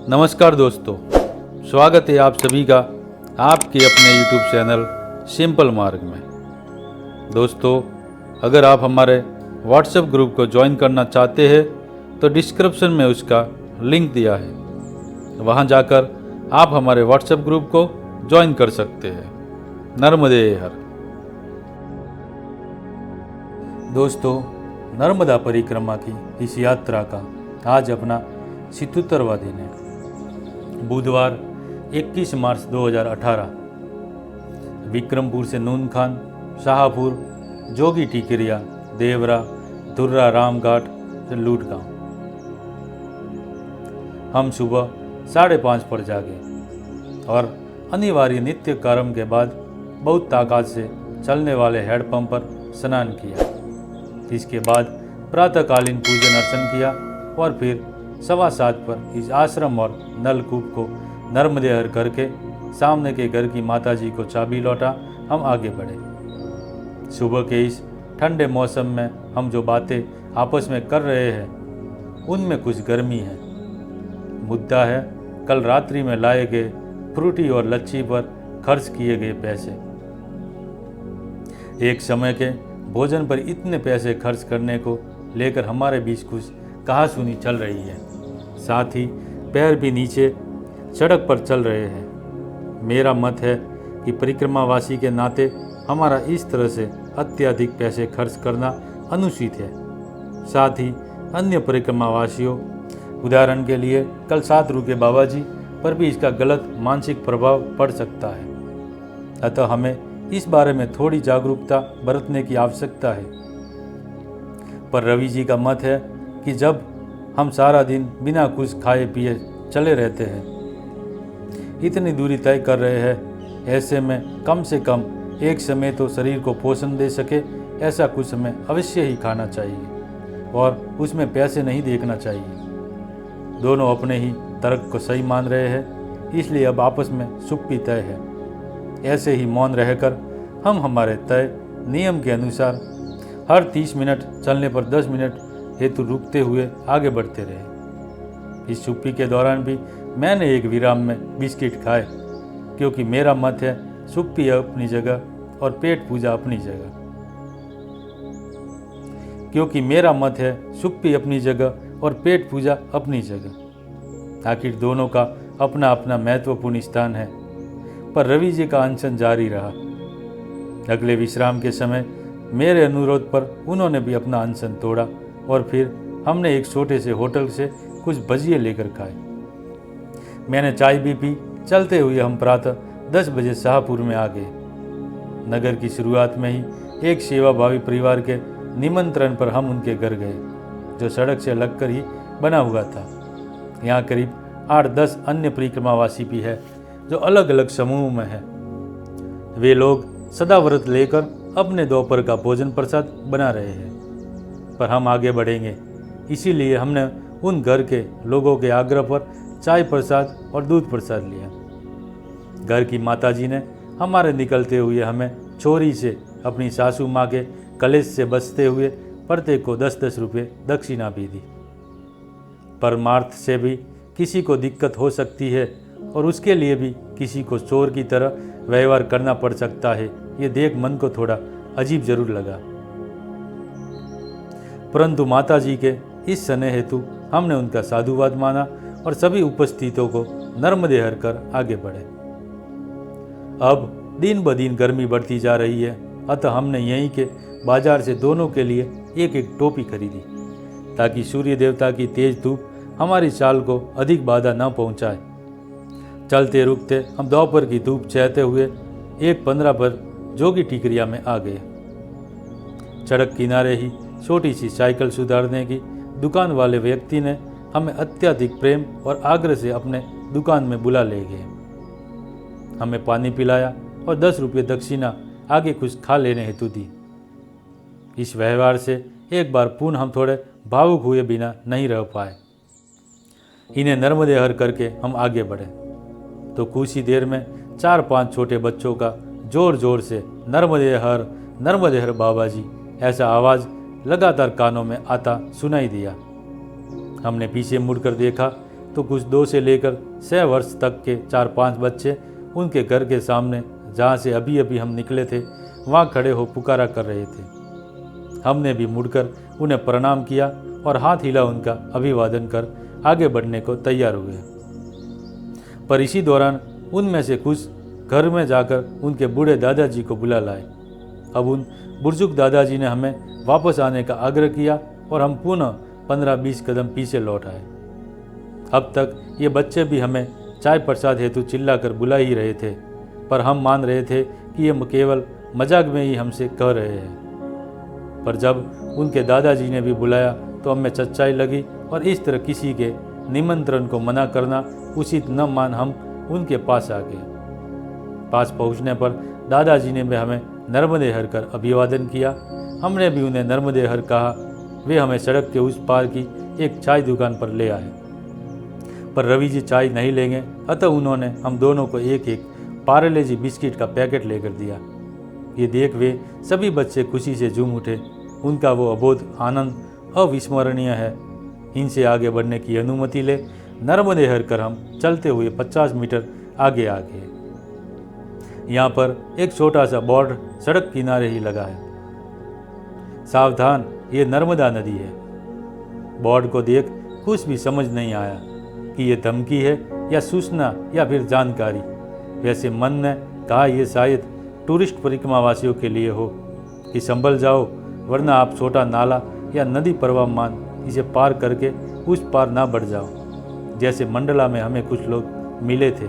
नमस्कार दोस्तों, स्वागत है आप सभी का आपके अपने YouTube चैनल सिंपल मार्ग में। दोस्तों, अगर आप हमारे WhatsApp ग्रुप को ज्वाइन करना चाहते हैं तो डिस्क्रिप्शन में उसका लिंक दिया है, वहां जाकर आप हमारे WhatsApp ग्रुप को ज्वाइन कर सकते हैं। नर्मदे हर। दोस्तों, नर्मदा परिक्रमा की इस यात्रा का आज अपना 77वां दिन है। बुधवार 21 मार्च 2018 विक्रमपुर से नूनखान, शाहपुर, जोगी टिकरिया, देवरा, धुर्रा, रामघाट से लूटगांव। हम सुबह 5:30 पर जागे और अनिवार्य नित्य कर्म के बाद बहुत ताकत से चलने वाले हैंडपंप पर स्नान किया। इसके बाद प्रातःकालीन पूजन अर्चन किया और फिर 7:15 पर इस आश्रम और नलकूप को नर्मदे हर करके सामने के घर की माताजी को चाबी लौटा हम आगे बढ़े। सुबह के इस ठंडे मौसम में हम जो बातें आपस में कर रहे हैं उनमें कुछ गर्मी है। मुद्दा है कल रात्रि में लाए गए फ्रूटी और लच्छी पर खर्च किए गए पैसे। एक समय के भोजन पर इतने पैसे खर्च करने को लेकर हमारे बीच कुछ कहासुनी चल रही है। साथ ही पैर भी नीचे सड़क पर चल रहे हैं। मेरा मत है कि परिक्रमावासी के नाते हमारा इस तरह से अत्यधिक पैसे खर्च करना अनुचित है। साथ ही अन्य परिक्रमावासियों, उदाहरण के लिए कल 7 के बाबा जी पर भी इसका गलत मानसिक प्रभाव पड़ सकता है। अतः हमें इस बारे में थोड़ी जागरूकता बरतने की आवश्यकता है। पर रवि जी का मत है कि जब हम सारा दिन बिना कुछ खाए पिए चले रहते हैं, इतनी दूरी तय कर रहे हैं, ऐसे में कम से कम एक समय तो शरीर को पोषण दे सके ऐसा कुछ समय अवश्य ही खाना चाहिए और उसमें पैसे नहीं देखना चाहिए। दोनों अपने ही तर्क को सही मान रहे हैं, इसलिए अब आपस में सुप्पी तय है। ऐसे ही मौन रहकर हम हमारे तय नियम के अनुसार हर 30 मिनट चलने पर 10 मिनट हेतु रुकते हुए आगे बढ़ते रहे। इस चुप्पी के दौरान भी मैंने एक विराम में बिस्किट खाए, क्योंकि मेरा मत है सुप्पी अपनी जगह और पेट पूजा अपनी जगह। आखिर दोनों का अपना अपना महत्वपूर्ण स्थान है। पर रवि जी का अनशन जारी रहा। अगले विश्राम के समय मेरे अनुरोध पर उन्होंने भी अपना अनशन तोड़ा और फिर हमने एक छोटे से होटल से कुछ भजिए लेकर खाए। मैंने चाय भी पी। चलते हुए हम प्रातः 10 बजे शाहपुर में आ गए। नगर की शुरुआत में ही एक सेवाभावी परिवार के निमंत्रण पर हम उनके घर गए, जो सड़क से लगकर ही बना हुआ था। यहाँ करीब 8-10 अन्य परिक्रमावासी भी है, जो अलग अलग समूह में है। वे लोग सदा व्रत लेकर अपने दोपहर का भोजन प्रसाद बना रहे हैं, पर हम आगे बढ़ेंगे, इसीलिए हमने उन घर के लोगों के आग्रह पर चाय प्रसाद और दूध प्रसाद लिया। घर की माताजी ने हमारे निकलते हुए हमें चोरी से अपनी सासू माँ के कलेश से बचते हुए प्रत्येक को 10-10 रुपये दक्षिणा भी दी। परमार्थ से भी किसी को दिक्कत हो सकती है और उसके लिए भी किसी को चोर की तरह व्यवहार करना पड़ सकता है। ये देख मन को थोड़ा अजीब जरूर लगा, परंतु माताजी के इस स्नेह हेतु हमने उनका साधुवाद माना और सभी उपस्थितों को नर्मदे हर कर आगे बढ़े। अब दिन ब दिन गर्मी बढ़ती जा रही है, अतः हमने यहीं के बाजार से दोनों के लिए एक एक टोपी खरीदी, ताकि सूर्य देवता की तेज धूप हमारी चाल को अधिक बाधा न पहुंचाए। चलते रुकते हम दोपहर की धूप सहते हुए 1:15 पर जोगी टिकरिया में आ गए। सड़क किनारे ही छोटी सी साइकिल सुधारने की दुकान वाले व्यक्ति ने हमें अत्यधिक प्रेम और आग्रह से अपने दुकान में बुला ले गए। हमें पानी पिलाया और 10 रुपये दक्षिणा आगे कुछ खा लेने हेतु दी। इस व्यवहार से एक बार पुनः हम थोड़े भावुक हुए बिना नहीं रह पाए। इन्हें नर्मदे हर करके हम आगे बढ़े तो कुछ ही देर में 4-5 छोटे बच्चों का जोर जोर से नर्मदे हर बाबा जी ऐसा आवाज़ लगातार कानों में आता सुनाई दिया। हमने पीछे मुड़कर देखा तो कुछ 2 से लेकर 6 वर्ष तक के 4-5 बच्चे उनके घर के सामने, जहाँ से अभी अभी हम निकले थे, वहाँ खड़े हो पुकारा कर रहे थे। हमने भी मुड़कर उन्हें प्रणाम किया और हाथ हिला उनका अभिवादन कर आगे बढ़ने को तैयार हुए। पर इसी दौरान उनमें से कुछ घर में जाकर उनके बूढ़े दादाजी को बुला लाए। अब उन बुजुर्ग दादाजी ने हमें वापस आने का आग्रह किया और हम पुनः 15-20 कदम पीछे लौट आए। अब तक ये बच्चे भी हमें चाय प्रसाद हेतु चिल्लाकर बुला ही रहे थे, पर हम मान रहे थे कि ये केवल मजाक में ही हमसे कह रहे हैं। पर जब उनके दादाजी ने भी बुलाया तो हमें सच्चाई लगी और इस तरह किसी के निमंत्रण को मना करना उचित न मान हम उनके पास आ गए। पास पहुंचने पर दादाजी ने भी हमें नर्मदे हर कर अभिवादन किया। हमने भी उन्हें नर्मदे हर कहा। वे हमें सड़क के उस पार की एक चाय दुकान पर ले आए, पर रवि जी चाय नहीं लेंगे, अतः उन्होंने हम दोनों को एक एक पार्ले जी बिस्किट का पैकेट लेकर दिया। ये देख वे सभी बच्चे खुशी से झूम उठे। उनका वो अबोध आनंद अविस्मरणीय है। इनसे आगे बढ़ने की अनुमति ले नर्मदे हर कर हम चलते हुए 50 मीटर आगे आ गए। यहाँ पर एक छोटा सा बोर्ड सड़क किनारे ही लगा है, सावधान ये नर्मदा नदी है। बोर्ड को देख कुछ भी समझ नहीं आया कि ये धमकी है या सूचना या फिर जानकारी। वैसे मन ने कहा ये शायद टूरिस्ट परिक्रमावासियों के लिए हो कि संभल जाओ, वरना आप छोटा नाला या नदी प्रवाह मान इसे पार करके उस पार ना बढ़ जाओ। जैसे मंडला में हमें कुछ लोग मिले थे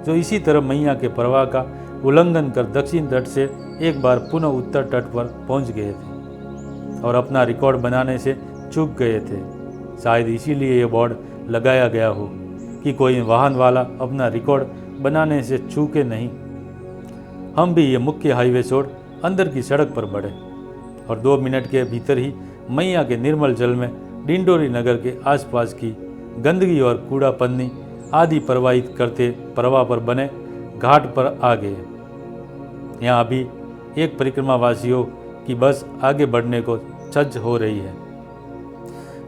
जो इसी तरह मैया के प्रवाह का उल्लंघन कर दक्षिण तट से एक बार पुनः उत्तर तट पर पहुंच गए थे और अपना रिकॉर्ड बनाने से चूक गए थे। शायद इसीलिए ये बोर्ड लगाया गया हो कि कोई वाहन वाला अपना रिकॉर्ड बनाने से चूके नहीं। हम भी ये मुख्य हाईवे छोड़ अंदर की सड़क पर बढ़े और 2 मिनट के भीतर ही मैया के निर्मल जल में डिंडोरी नगर के आसपास की गंदगी और कूड़ा पन्नी आदि प्रवाहित करते प्रवाह पर बने घाट पर आ गए। यहाँ अभी एक परिक्रमावासियों की बस आगे बढ़ने को सज्ज हो रही है।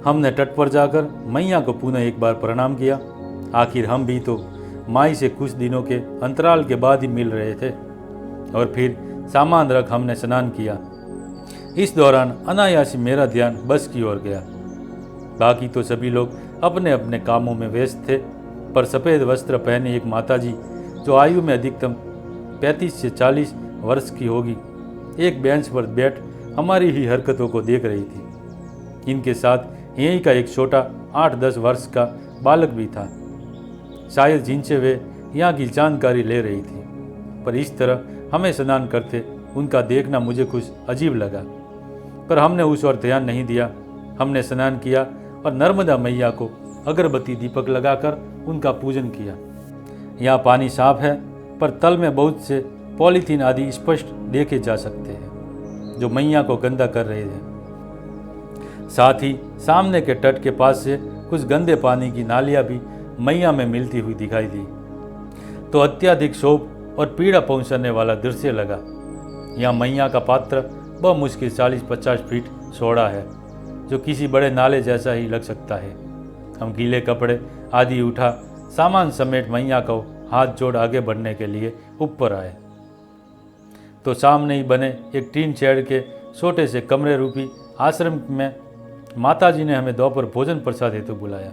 हमने तट पर जाकर मैया को पुनः एक बार प्रणाम किया। आखिर हम भी तो माई से कुछ दिनों के अंतराल के बाद ही मिल रहे थे। और फिर सामान रख हमने स्नान किया। इस दौरान अनायास मेरा ध्यान बस की ओर गया। बाकी तो सभी लोग अपने अपने कामों में व्यस्त थे, पर सफ़ेद वस्त्र पहने एक माताजी जो आयु में अधिकतम 35 से 40 वर्ष की होगी, एक बेंच पर बैठ हमारी ही हरकतों को देख रही थी। इनके साथ यहीं का एक छोटा 8-10 वर्ष का बालक भी था, शायद जिनसे वे यहाँ की जानकारी ले रही थी। पर इस तरह हमें स्नान करते उनका देखना मुझे कुछ अजीब लगा, पर हमने उस ओर ध्यान नहीं दिया। हमने स्नान किया और नर्मदा मैया को अगरबत्ती दीपक लगाकर उनका पूजन किया। यहाँ पानी साफ है, पर तल में बहुत से पॉलीथीन आदि स्पष्ट देखे जा सकते हैं जो मैया को गंदा कर रहे थे। साथ ही सामने के तट के पास से कुछ गंदे पानी की नालियाँ भी मैया में मिलती हुई दिखाई दी। तो अत्यधिक शोभ और पीड़ा पहुँचाने वाला दृश्य लगा। यहाँ मैया का पात्र मुश्किल 40-50 फीट चौड़ा है, जो किसी बड़े नाले जैसा ही लग सकता है। हम गीले कपड़े आदि उठा सामान समेट मैया को हाथ जोड़ आगे बढ़ने के लिए ऊपर आए तो सामने ही बने एक टीन शेड के छोटे से कमरे रूपी आश्रम में माताजी ने हमें दोपहर भोजन प्रसाद हेतु बुलाया।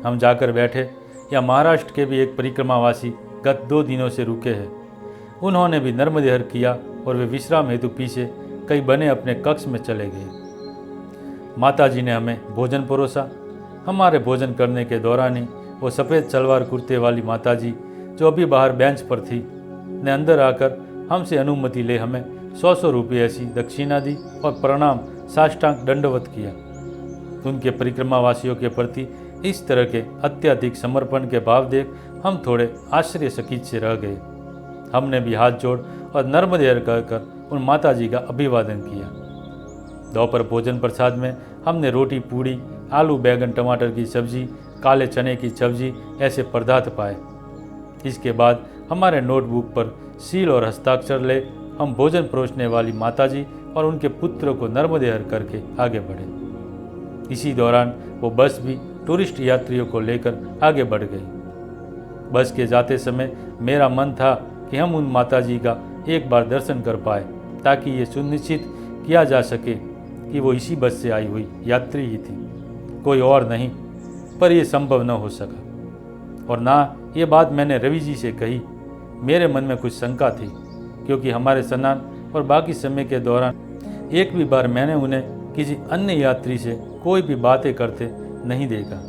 हम जाकर बैठे। या महाराष्ट्र के भी एक परिक्रमावासी गत 2 दिनों से रुके हैं। उन्होंने भी नर्मदे हर किया और वे विश्राम हेतु पीछे कई बने अपने कक्ष में चले गए। माताजी ने हमें भोजन परोसा। हमारे भोजन करने के दौरान ही वो सफ़ेद सलवार कुर्ते वाली माताजी जो अभी बाहर बेंच पर थी ने अंदर आकर हमसे अनुमति ले हमें 100 रुपये ऐसी दक्षिणा दी और प्रणाम साष्टांग दंडवत किया। उनके परिक्रमावासियों के प्रति इस तरह के अत्यधिक समर्पण के भाव देख हम थोड़े आश्चर्यचकित से रह गए। हमने भी हाथ जोड़ और नर्मदे हर कहकर उन माताजी का अभिवादन किया। दोपहर भोजन प्रसाद में हमने रोटी, पूड़ी, आलू, बैगन, टमाटर की सब्जी, काले चने की सब्जी ऐसे पदार्थ पाए। इसके बाद हमारे नोटबुक पर सील और हस्ताक्षर ले हम भोजन परोसने वाली माताजी और उनके पुत्र को नर्मदे हर करके आगे बढ़े। इसी दौरान वो बस भी टूरिस्ट यात्रियों को लेकर आगे बढ़ गई। बस के जाते समय मेरा मन था कि हम उन माताजी का एक बार दर्शन कर पाए, ताकि ये सुनिश्चित किया जा सके कि वो इसी बस से आई हुई यात्री ही थी, कोई और नहीं। पर यह संभव न हो सका, और ना ये बात मैंने रवि जी से कही। मेरे मन में कुछ शंका थी, क्योंकि हमारे स्नान और बाकी समय के दौरान एक भी बार मैंने उन्हें किसी अन्य यात्री से कोई भी बातें करते नहीं देखा,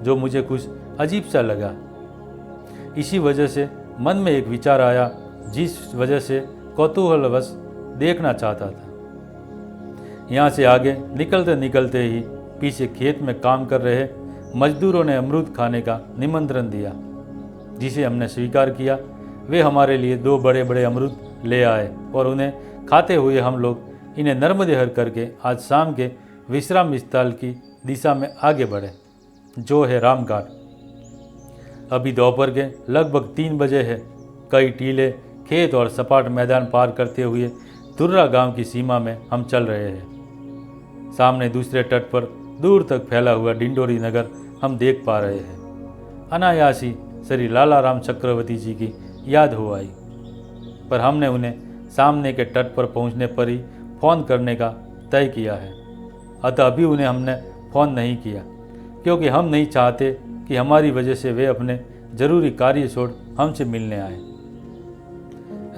जो मुझे कुछ अजीब सा लगा। इसी वजह से मन में एक विचार आया, जिस वजह से कौतूहलवश देखना चाहता था। यहाँ से आगे निकलते निकलते ही पीछे खेत में काम कर रहे मजदूरों ने अमरूद खाने का निमंत्रण दिया, जिसे हमने स्वीकार किया। वे हमारे लिए 2 बड़े बड़े अमरूद ले आए और उन्हें खाते हुए हम लोग इन्हें नर्मदेहर करके आज शाम के विश्राम स्थल की दिशा में आगे बढ़े, जो है रामघाट। अभी दोपहर के लगभग 3 बजे है। कई टीले, खेत और सपाट मैदान पार करते हुए तुर्रा गांव की सीमा में हम चल रहे हैं। सामने दूसरे तट पर दूर तक फैला हुआ डिंडोरी नगर हम देख पा रहे हैं। अनायासी श्री लाला राम चक्रवर्ती जी की याद हो आई, पर हमने उन्हें सामने के तट पर पहुंचने पर ही फ़ोन करने का तय किया है। अतः अभी उन्हें हमने फ़ोन नहीं किया, क्योंकि हम नहीं चाहते कि हमारी वजह से वे अपने ज़रूरी कार्य छोड़ हमसे मिलने आए।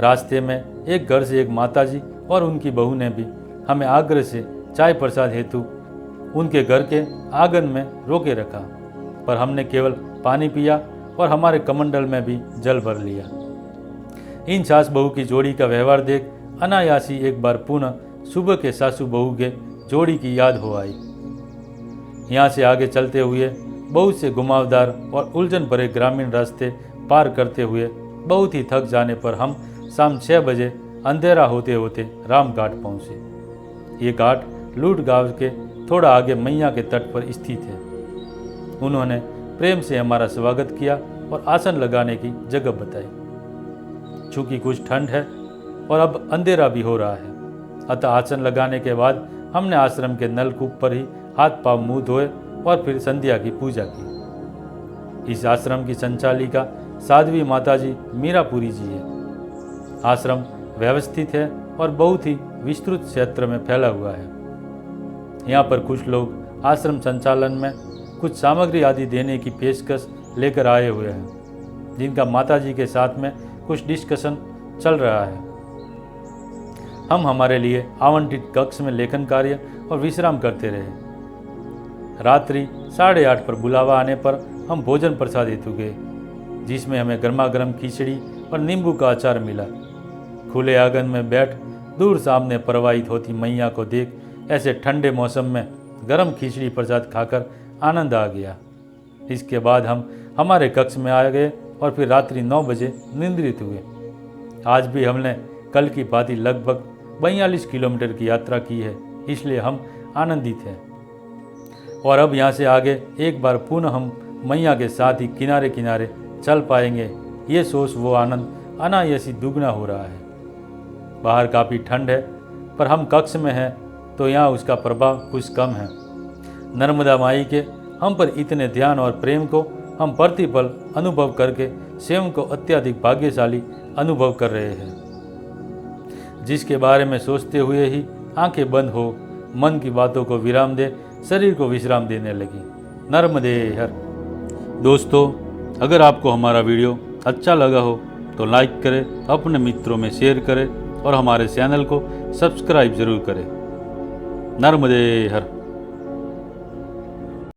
रास्ते में एक घर से एक माताजी और उनकी बहू ने भी हमें आग्रह से चाय प्रसाद हेतु उनके घर के आंगन में रोके रखा, पर हमने केवल पानी पिया और हमारे कमंडल में भी जल भर लिया। इन सास बहू की जोड़ी का व्यवहार देख अनायासी एक बार पुनः सुबह के सासू बहू के जोड़ी की याद हो आई। यहाँ से आगे चलते हुए बहुत से घुमावदार और उलझन भरे ग्रामीण रास्ते पार करते हुए बहुत ही थक जाने पर हम शाम 6 बजे अंधेरा होते होते रामघाट पहुँचे। ये घाट लूट गांव के थोड़ा आगे मैया के तट पर स्थित है। उन्होंने प्रेम से हमारा स्वागत किया और आसन लगाने की जगह बताई। चूँकि कुछ ठंड है और अब अंधेरा भी हो रहा है, अतः आसन लगाने के बाद हमने आश्रम के नलकूप पर ही हाथ पांव मुँह धोए और फिर संध्या की पूजा की। इस आश्रम की संचालिका साध्वी माताजी मीरापुरी जी है। आश्रम व्यवस्थित है और बहुत ही विस्तृत क्षेत्र में फैला हुआ है। यहाँ पर कुछ लोग आश्रम संचालन में कुछ सामग्री आदि देने की पेशकश लेकर आए हुए हैं, जिनका माताजी के साथ में कुछ डिस्कशन चल रहा है। हम हमारे लिए आवंटित कक्ष में लेखन कार्य और विश्राम करते रहे। रात्रि 8:30 पर बुलावा आने पर हम भोजन प्रसाद हेतु गए, जिसमें हमें गर्मा गर्म खिचड़ी और नींबू का अचार मिला। खुले आंगन में बैठ दूर सामने प्रवाहित होती मैया को देख ऐसे ठंडे मौसम में गर्म खिचड़ी प्रसाद खाकर आनंद आ गया। इसके बाद हम हमारे कक्ष में आ गए और फिर रात्रि 9 बजे निद्रित हुए। आज भी हमने कल की भांति लगभग 42 किलोमीटर की यात्रा की है, इसलिए हम आनंदित हैं। और अब यहाँ से आगे एक बार पुनः हम मैया के साथ ही किनारे किनारे चल पाएंगे, ये सोच वो आनंद अनायासी दुगना हो रहा है। बाहर काफ़ी ठंड है, पर हम कक्ष में हैं तो यहाँ उसका प्रभाव कुछ कम है। नर्मदा माई के हम पर इतने ध्यान और प्रेम को हम प्रतिपल अनुभव करके स्वयं को अत्यधिक भाग्यशाली अनुभव कर रहे हैं, जिसके बारे में सोचते हुए ही आंखें बंद हो मन की बातों को विराम दे शरीर को विश्राम देने लगी। नर्मदे हर। दोस्तों, अगर आपको हमारा वीडियो अच्छा लगा हो तो लाइक करें, अपने मित्रों में शेयर करें और हमारे चैनल को सब्सक्राइब जरूर करें। नर्मदे हर।